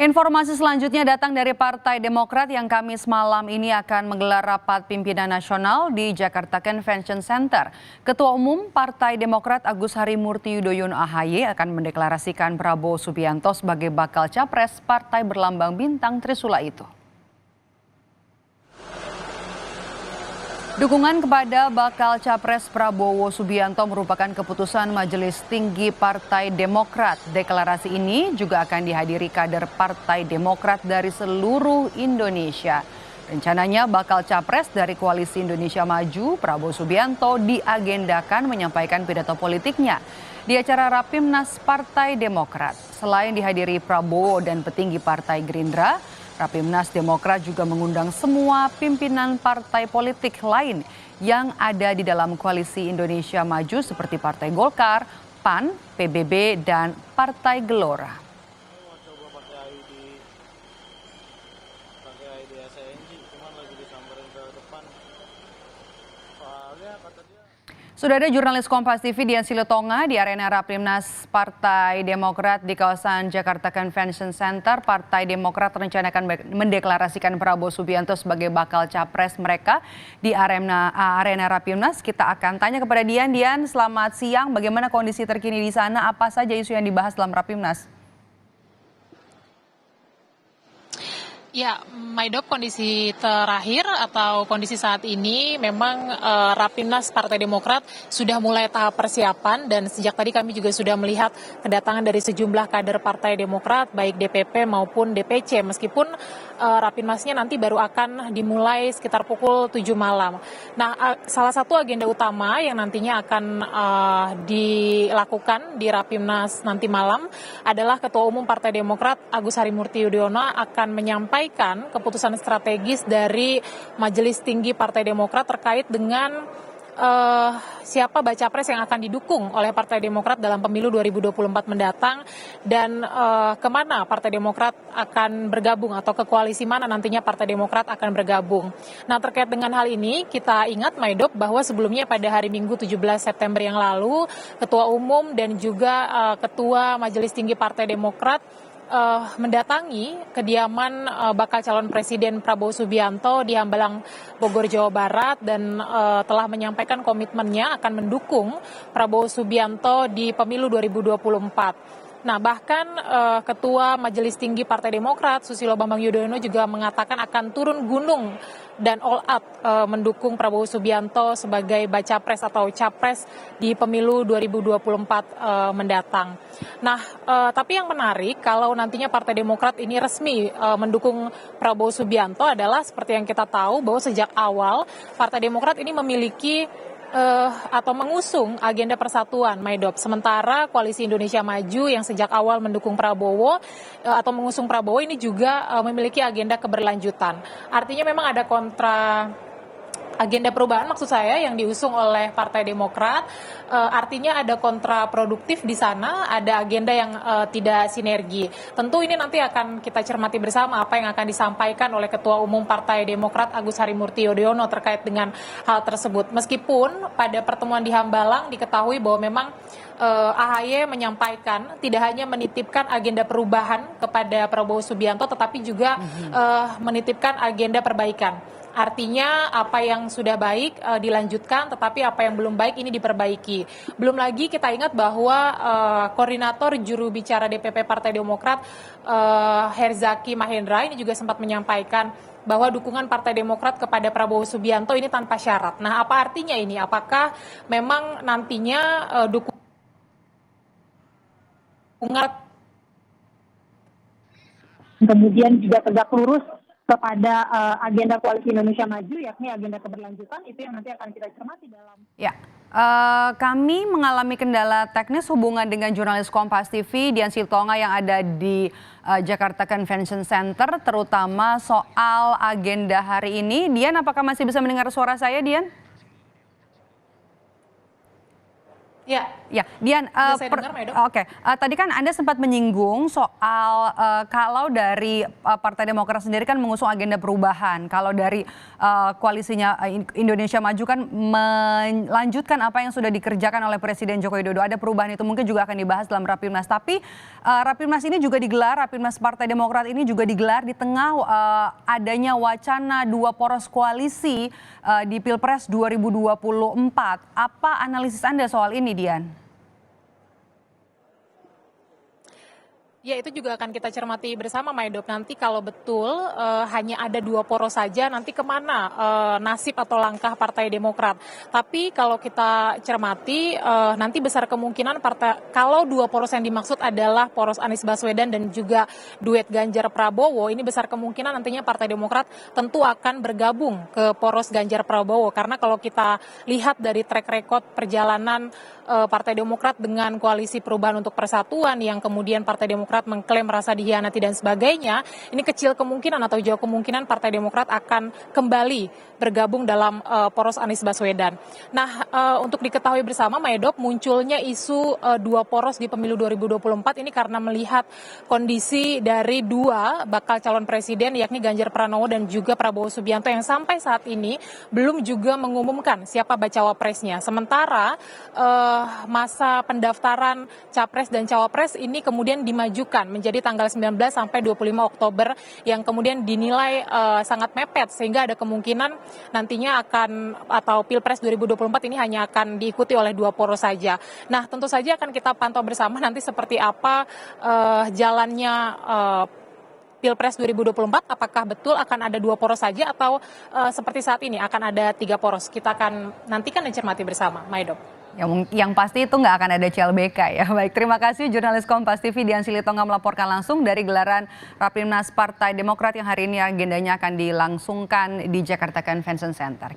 Informasi selanjutnya datang dari Partai Demokrat yang Kamis malam ini akan menggelar rapat pimpinan nasional di Jakarta Convention Center. Ketua Umum Partai Demokrat Agus Harimurti Yudhoyono (AHY) akan mendeklarasikan Prabowo Subianto sebagai bakal capres partai berlambang bintang Trisula itu. Dukungan kepada bakal capres Prabowo Subianto merupakan keputusan Majelis Tinggi Partai Demokrat. Deklarasi ini juga akan dihadiri kader Partai Demokrat dari seluruh Indonesia. Rencananya bakal capres dari Koalisi Indonesia Maju, Prabowo Subianto, diagendakan menyampaikan pidato politiknya di acara Rapimnas Partai Demokrat. Selain dihadiri Prabowo dan petinggi Partai Gerindra, Rapimnas Demokrat juga mengundang semua pimpinan partai politik lain yang ada di dalam Koalisi Indonesia Maju seperti Partai Golkar, PAN, PBB, dan Partai Gelora. Sudah ada jurnalis Kompas TV Dian Silitonga di arena Rapimnas Partai Demokrat di kawasan Jakarta Convention Center. Partai Demokrat rencanakan mendeklarasikan Prabowo Subianto sebagai bakal capres mereka di arena Rapimnas. Kita akan tanya kepada Dian. Dian, selamat siang. Bagaimana kondisi terkini di sana? Apa saja isu yang dibahas dalam Rapimnas? Ya, Maidop, kondisi terakhir atau kondisi saat ini memang Rapimnas Partai Demokrat sudah mulai tahap persiapan dan sejak tadi kami juga sudah melihat kedatangan dari sejumlah kader Partai Demokrat baik DPP maupun DPC meskipun Rapimnasnya nanti baru akan dimulai sekitar pukul 7 malam. Nah, salah satu agenda utama yang nantinya akan dilakukan di Rapimnas nanti malam adalah Ketua Umum Partai Demokrat Agus Harimurti Yudhoyono akan menyampaikan keputusan strategis dari Majelis Tinggi Partai Demokrat terkait dengan siapa baca pres yang akan didukung oleh Partai Demokrat dalam pemilu 2024 mendatang dan kemana Partai Demokrat akan bergabung atau ke koalisi mana nantinya Partai Demokrat akan bergabung. Nah, terkait dengan hal ini kita ingat Maidop bahwa sebelumnya pada hari Minggu 17 September yang lalu Ketua Umum dan juga Ketua Majelis Tinggi Partai Demokrat mendatangi kediaman bakal calon presiden Prabowo Subianto di Hambalang, Bogor, Jawa Barat dan telah menyampaikan komitmennya akan mendukung Prabowo Subianto di pemilu 2024. Nah, bahkan Ketua Majelis Tinggi Partai Demokrat Susilo Bambang Yudhoyono juga mengatakan akan turun gunung dan all out mendukung Prabowo Subianto sebagai baca pres atau capres di pemilu 2024 mendatang. Nah, tapi yang menarik kalau nantinya Partai Demokrat ini resmi mendukung Prabowo Subianto adalah seperti yang kita tahu bahwa sejak awal Partai Demokrat ini memiliki atau mengusung agenda persatuan, Maidop. Sementara Koalisi Indonesia Maju yang sejak awal mendukung Prabowo atau mengusung Prabowo ini juga memiliki agenda keberlanjutan. Artinya memang ada agenda perubahan maksud saya yang diusung oleh Partai Demokrat, artinya ada kontraproduktif di sana, ada agenda yang tidak sinergi. Tentu ini nanti akan kita cermati bersama apa yang akan disampaikan oleh Ketua Umum Partai Demokrat Agus Harimurti Yudhoyono terkait dengan hal tersebut. Meskipun pada pertemuan di Hambalang diketahui bahwa memang AHY menyampaikan tidak hanya menitipkan agenda perubahan kepada Prabowo Subianto tetapi juga menitipkan agenda perbaikan. Artinya apa yang sudah baik dilanjutkan, tetapi apa yang belum baik ini diperbaiki. Belum lagi kita ingat bahwa koordinator juru bicara DPP Partai Demokrat Herzaki Mahendra ini juga sempat menyampaikan bahwa dukungan Partai Demokrat kepada Prabowo Subianto ini tanpa syarat. Nah, apa artinya ini? Apakah memang nantinya dukungan kemudian juga tegak lurus kepada agenda Koalisi Indonesia Maju, yakni agenda keberlanjutan, itu yang nanti akan kita cermati dalam. Ya, kami mengalami kendala teknis hubungan dengan jurnalis Kompas TV Dian Silitonga yang ada di Jakarta Convention Center, terutama soal agenda hari ini. Dian, apakah masih bisa mendengar suara saya, Dian? Ya. Ya, Dian, Bisa saya dengar, Mbak Edo? oke. Tadi kan Anda sempat menyinggung soal kalau dari Partai Demokrat sendiri kan mengusung agenda perubahan. Kalau dari koalisinya Indonesia Maju kan melanjutkan apa yang sudah dikerjakan oleh Presiden Joko Widodo. Ada perubahan itu mungkin juga akan dibahas dalam Rapimnas. Tapi Rapimnas ini juga digelar, Rapimnas Partai Demokrat ini juga digelar di tengah adanya wacana dua poros koalisi di Pilpres 2024. Apa analisis Anda soal ini, Dian? Ya, itu juga akan kita cermati bersama, Maidop. Nanti kalau betul hanya ada dua poros saja, nanti kemana nasib atau langkah Partai Demokrat. Tapi kalau kita cermati, nanti besar kemungkinan kalau dua poros yang dimaksud adalah poros Anies Baswedan dan juga duet Ganjar Prabowo, ini besar kemungkinan nantinya Partai Demokrat tentu akan bergabung ke poros Ganjar Prabowo. Karena kalau kita lihat dari track record perjalanan Partai Demokrat dengan Koalisi Perubahan untuk Persatuan yang kemudian Partai Demokrat mengklaim merasa dihianati dan sebagainya, ini kecil kemungkinan atau jauh kemungkinan Partai Demokrat akan kembali bergabung dalam poros Anies Baswedan. Nah, untuk diketahui bersama, Maedop, munculnya isu dua poros di pemilu 2024 ini karena melihat kondisi dari dua bakal calon presiden yakni Ganjar Pranowo dan juga Prabowo Subianto yang sampai saat ini belum juga mengumumkan siapa bacawa presnya. Sementara masa pendaftaran capres dan cawapres ini kemudian dimajukan menjadi tanggal 19 sampai 25 Oktober yang kemudian dinilai sangat mepet sehingga ada kemungkinan nantinya akan atau Pilpres 2024 ini hanya akan diikuti oleh dua poros saja. Nah, tentu saja akan kita pantau bersama nanti seperti apa jalannya Pilpres 2024, apakah betul akan ada dua poros saja atau seperti saat ini akan ada tiga poros. Kita akan nantikan dan cermati bersama, Maidop. Yang pasti itu nggak akan ada CLBK ya. Baik, terima kasih jurnalis Kompas TV Dian Silitonga melaporkan langsung dari gelaran Rapimnas Partai Demokrat yang hari ini agendanya akan dilangsungkan di Jakarta Convention Center.